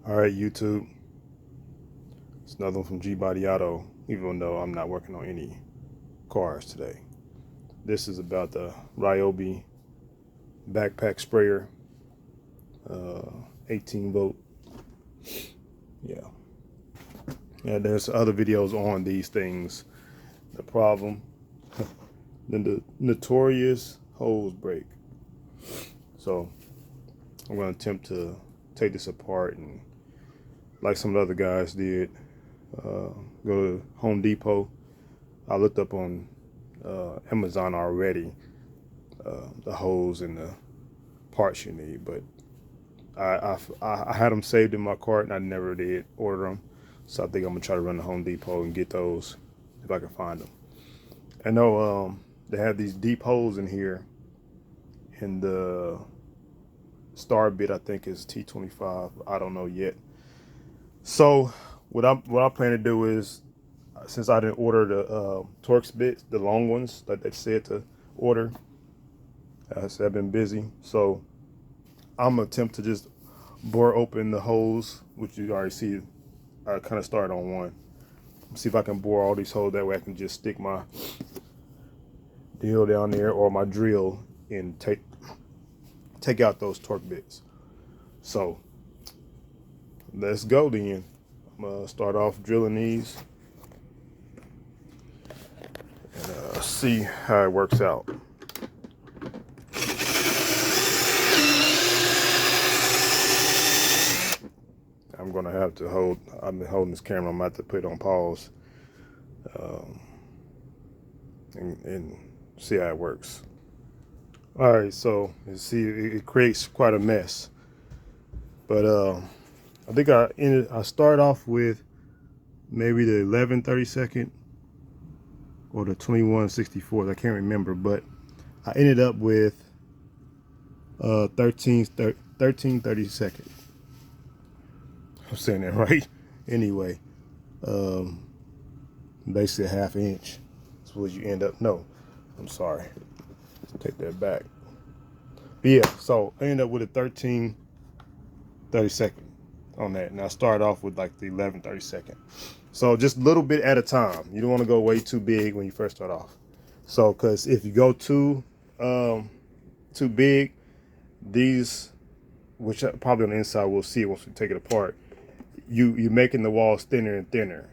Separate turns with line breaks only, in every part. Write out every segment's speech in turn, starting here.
All right, YouTube. It's another one from G Body Auto, even though I'm not working on any cars today. This is about the Ryobi backpack sprayer, 18 volt. Yeah. Yeah, there's other videos on these things. The problem, then the notorious hose break. So I'm going to attempt to take this apart and, like some of the other guys did, go to Home Depot. I looked up on Amazon already the hose and the parts you need, but I had them saved in my cart and I never did order them. So I think I'm gonna try to run to Home Depot and get those if I can find them. I know they have these deep holes in here, and the star bit I think is T25. I don't know yet. So what I plan to do is, since I didn't order the Torx bits, the long ones that they said to order, so I've been busy. So I'm gonna attempt to just bore open the hose, which you already see. I kind of started on one. See if I can bore all these holes. That way I can just stick my deal down there or my drill and take out those torque bits. So let's go then. I'm gonna start off drilling these and see how it works out. I'm gonna have to hold. I've been holding this camera. I'm gonna have to put it on pause and see how it works. All right, so you see, it creates quite a mess. But I think I start off with maybe the 11/32 or the 21/64. I can't remember, but I ended up with 13/32. I'm saying that right. Anyway, basically a ½ inch. That's what you end up. No, I'm sorry. Take that back. But yeah, so I ended up with a 13/32 on that, and I started off with like the 11/32. So just a little bit at a time. You don't want to go way too big when you first start off. So, because if you go too big, these, which probably on the inside we'll see it once we take it apart, you're making the walls thinner and thinner,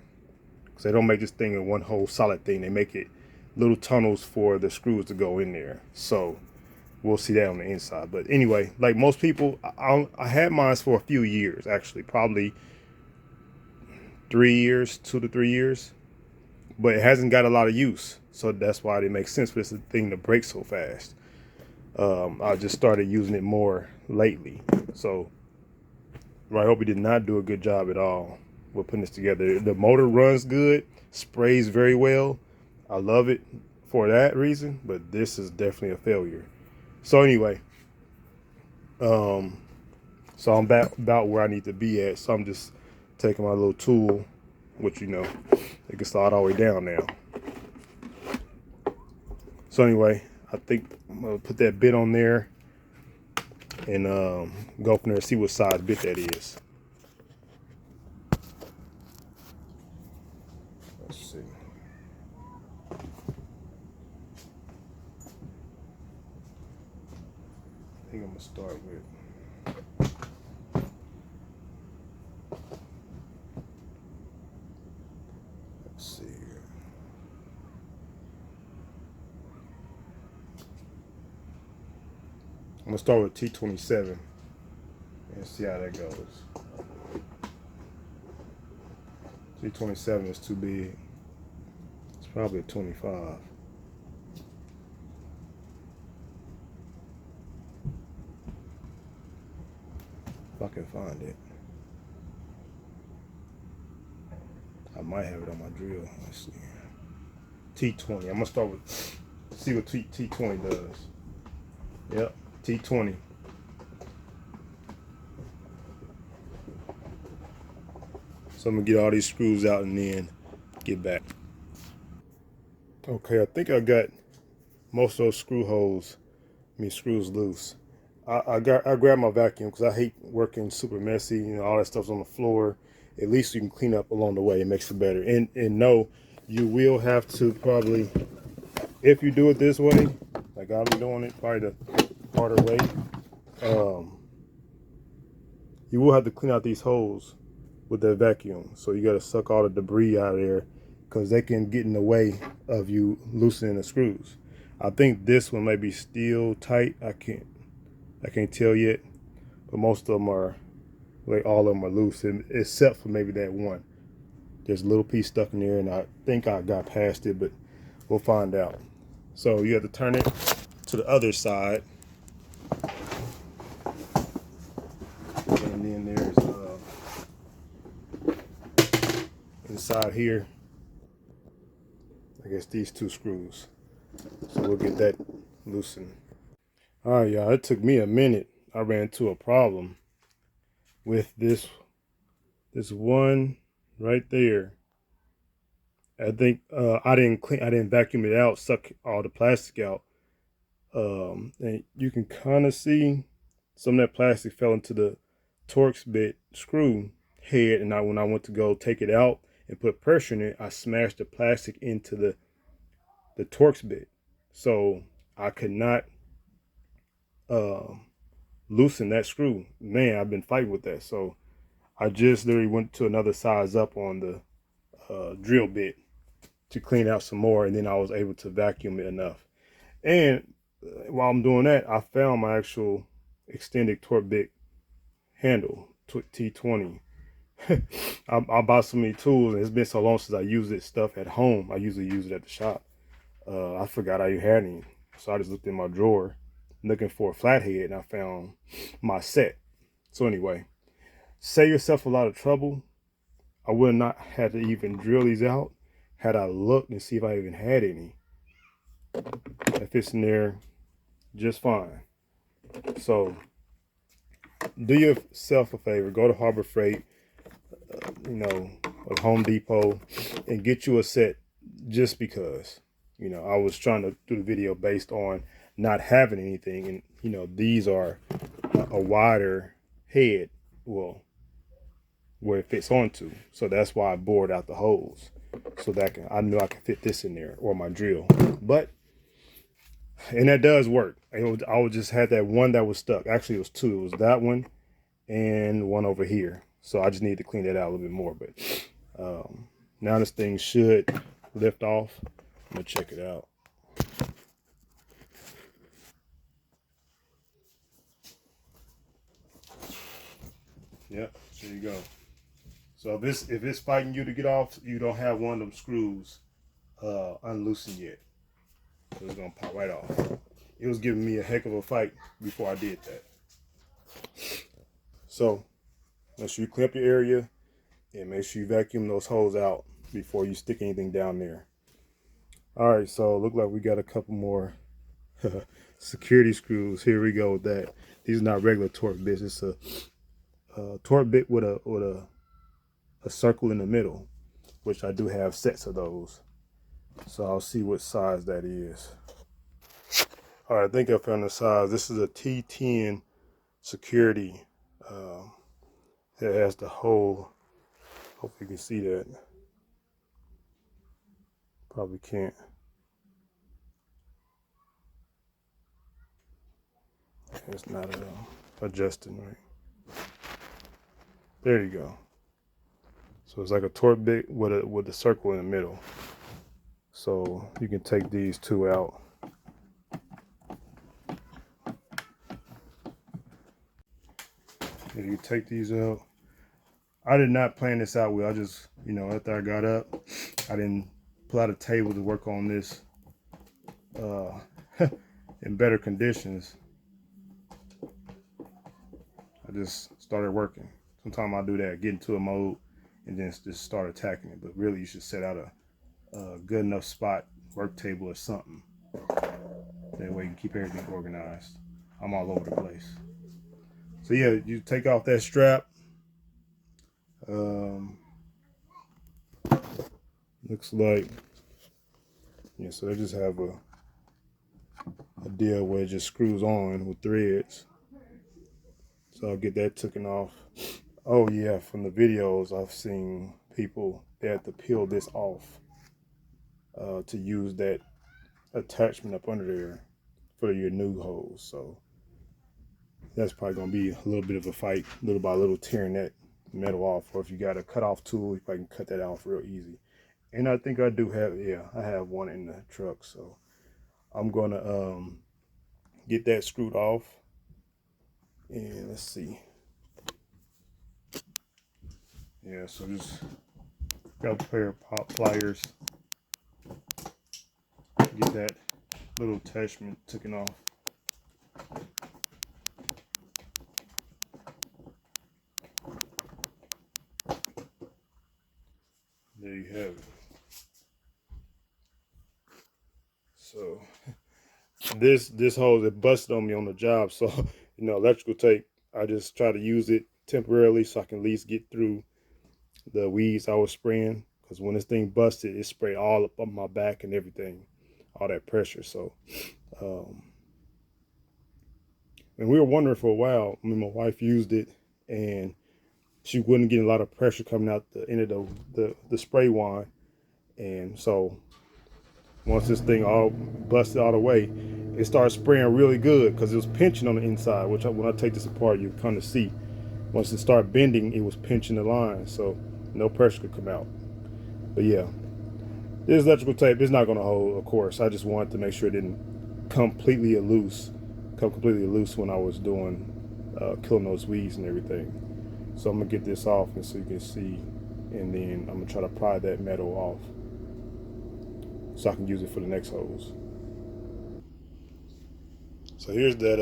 because they don't make this thing in one whole solid thing. They make it little tunnels for the screws to go in there. So we'll see that on the inside. But anyway, like most people, I had mine for a few years, actually, probably 3 years, 2 to 3 years, but it hasn't got a lot of use. So that's why it makes sense for this thing to break so fast. I just started using it more lately. So Ryobi did not do a good job at all with putting this together. The motor runs good, sprays very well. I love it for that reason, but this is definitely a failure. So anyway, so I'm about where I need to be at. So I'm just taking my little tool, which, you know, it can slide all the way down now. So anyway, I think I'm gonna put that bit on there and go from there and see what size bit that is. Let's see. I think I'm gonna start with, let's see here. I'm gonna start with T27 and see how that goes. T27 is too big. It's probably a 25. If I can find it. I might have it on my drill. Let's see. T20. I'm gonna start with, see what T20 does. Yep, T20. So I'm gonna get all these screws out and then get back. Okay, I think I got most of those screws loose. I grabbed my vacuum because I hate working super messy. You know, all that stuff's on the floor. At least you can clean up along the way. It makes it better. And no, you will have to probably, if you do it this way, like I'm doing it, probably the harder way. You will have to clean out these holes with that vacuum. So you got to suck all the debris out of there because they can get in the way of you loosening the screws. I think this one may be still tight. I can't tell yet, but most of them are, like all of them are loose, except for maybe that one. There's a little piece stuck in there, and I think I got past it, but we'll find out. So you have to turn it to the other side, and then there's inside here, I guess these two screws. So we'll get that loosened. All right, y'all. It took me a minute. I ran into a problem with this one right there. I think I didn't vacuum it out, suck all the plastic out. And you can kind of see some of that plastic fell into the Torx bit screw head, and when I went to go take it out and put pressure in it, I smashed the plastic into the Torx bit. So I could not loosen that screw. Man, I've been fighting with that. So I just literally went to another size up on the drill bit to clean out some more, and then I was able to vacuum it enough. And while I'm doing that, I found my actual extended torque bit handle, T20. I bought so many tools, and it's been so long since I used this stuff at home. I usually use it at the shop. I forgot I had any, so I just looked in my drawer looking for a flathead, and I found my set. So anyway, save yourself a lot of trouble. I would not have to even drill these out had I looked and see if I even had any. That fits in there just fine. So do yourself a favor, go to Harbor Freight, or Home Depot, and get you a set, just because, I was trying to do the video based on not having anything, and these are a wider head, well, where it fits onto. So that's why I bored out the holes, so that I knew I could fit this in there, or my drill. And that does work. I would just had that one that was stuck. Actually, it was two. It was that one and one over here. So I just need to clean that out a little bit more. But now this thing should lift off. I'm gonna check it out. Yep, there you go. So if it's fighting you to get off, you don't have one of them screws unloosened yet. So it's gonna pop right off. It was giving me a heck of a fight before I did that. So make sure you clean up your area and make sure you vacuum those holes out before you stick anything down there. All right, so look like we got a couple more security screws. Here we go with that. These are not regular torque bits. It's a torque bit with a circle in the middle, which I do have sets of those. So I'll see what size that is. All right, I think I found the size. This is a T10 security. It has the hole. Hope you can see that. Probably can't. It's not adjusting right. There you go. So it's like a torque bit with a circle in the middle. So you can take these two out. If you take these out, I did not plan this out well. I just, after I got up, I didn't pull out a table to work on this in better conditions. I just started working. Sometimes I do that, get into a mode, and then just start attacking it. But really, you should set out a good enough spot, work table or something. That way you can keep everything organized. I'm all over the place. So yeah, you take off that strap. Looks like, yeah, so they just have a deal where it just screws on with threads. So I'll get that taken off. Oh yeah, from the videos I've seen people, they have to peel this off to use that attachment up under there for your new hose. So that's probably gonna be a little bit of a fight, little by little, tearing that metal off. Or if you got a cut off tool, you probably can cut that off real easy. And I think I do have, yeah, I have one in the truck. So I'm gonna get that screwed off. And let's see. Yeah, so just grab a pair of pop pliers, get that little attachment taken off. There you have it. So this hose, it busted on me on the job. So electrical tape, I just try to use it temporarily so I can at least get through the weeds I was spraying. Because when this thing busted, it sprayed all up on my back and everything, all that pressure. So and we were wondering for a while. I mean, my wife used it and she wouldn't get a lot of pressure coming out the end of the spray wand. And so once this thing all busted all the way, it started spraying really good because it was pinching on the inside, which when I take this apart, you kind of see. Once it started bending, it was pinching the line, so no pressure could come out. But yeah, this electrical tape is not going to hold, of course. I just wanted to make sure it didn't come completely loose when I was doing killing those weeds and everything. So I'm gonna get this off, and so you can see, and then I'm gonna try to pry that metal off so I can use it for the next hose. So here's that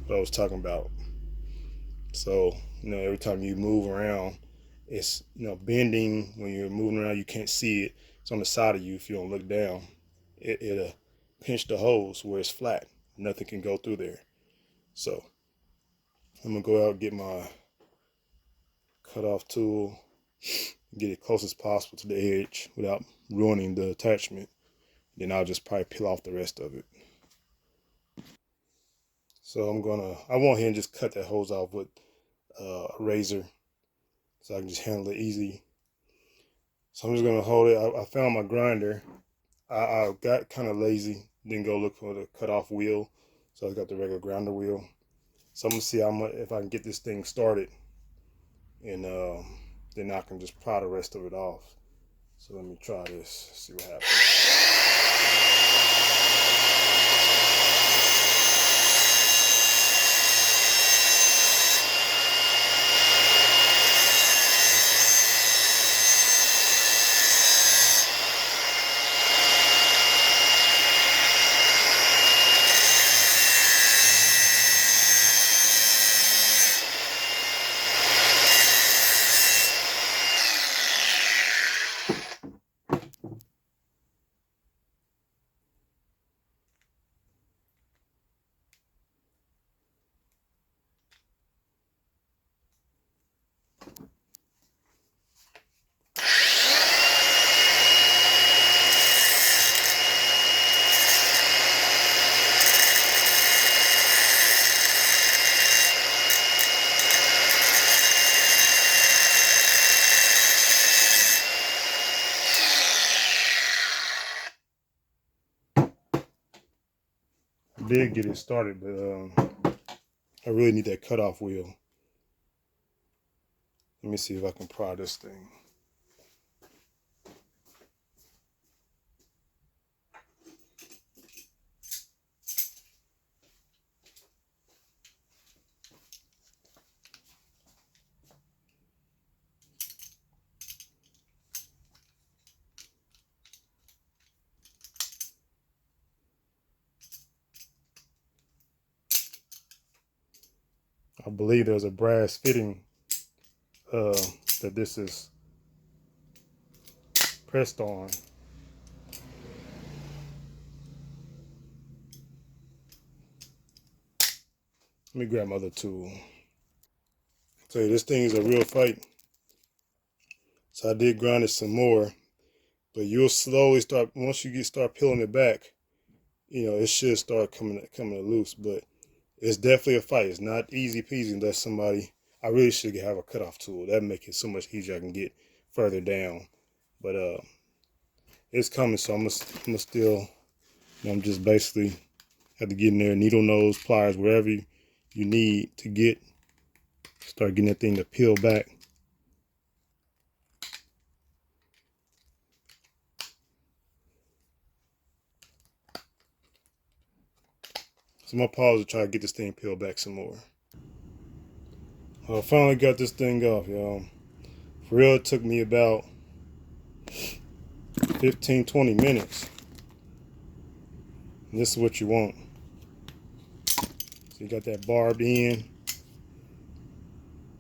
what I was talking about. So every time you move around, it's bending. When you're moving around, you can't see it. It's on the side of you. If you don't look down, it'll pinch the hose where it's flat. Nothing can go through there. So I'm gonna go out and get my cut-off tool, get it close as possible to the edge without ruining the attachment. Then I'll just probably peel off the rest of it. So I went ahead and just cut that hose off with a razor so I can just handle it easy. So I'm just gonna hold it. I found my grinder. I got kind of lazy, didn't go look for the cut-off wheel, so I got the regular grinder wheel. So I'm gonna see if I can get this thing started, and then I can just pry the rest of it off. So let me try this, see what happens. Did get it started, but I really need that cutoff wheel. Let me see if I can pry this thing. I believe there's a brass fitting that this is pressed on. Let me grab my other tool. So this thing is a real fight. So I did grind it some more, but you'll slowly start, once you start peeling it back, it should start coming loose. But it's definitely a fight. It's not easy peasy unless somebody, I really should have a cutoff tool. That'd make it so much easier. I can get further down. But it's coming, so I'm gonna still, I'm just basically have to get in there, needle nose, pliers, wherever you need to start getting that thing to peel back. So I'm gonna pause to try to get this thing peeled back some more. I finally got this thing off, y'all. For real, it took me about 15-20 minutes. And this is what you want. So you got that barb end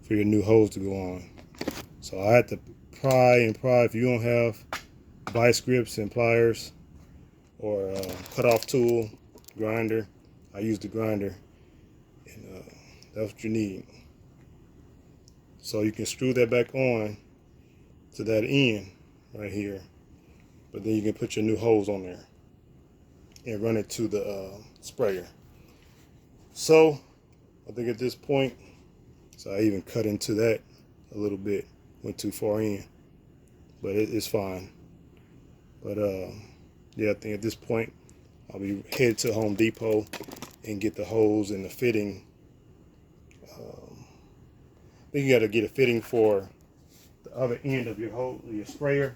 for your new hose to go on. So I had to pry and pry. If you don't have vice grips and pliers or a cutoff tool, grinder, I use the grinder, and that's what you need. So you can screw that back on to that end right here, but then you can put your new hose on there and run it to the sprayer. So I think at this point, so I even cut into that a little bit, went too far in, but it's fine. But yeah, I think at this point I'll be headed to Home Depot and get the hose and the fitting. I think you got to get a fitting for the other end of your hose, your sprayer.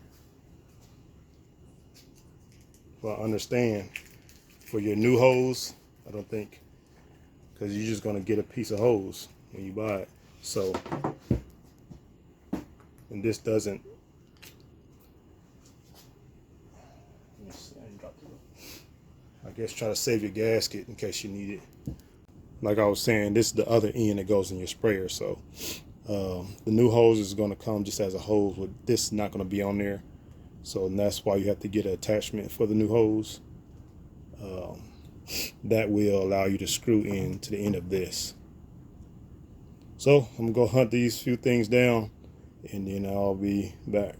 Well, I understand for your new hose, I don't think, because you're just going to get a piece of hose when you buy it. So, and this doesn't, I guess try to save your gasket in case you need it. Like I was saying, this is the other end that goes in your sprayer. So the new hose is going to come just as a hose, with this not going to be on there. So that's why you have to get an attachment for the new hose. That will allow you to screw in to the end of this. So I'm going to go hunt these few things down, and then I'll be back.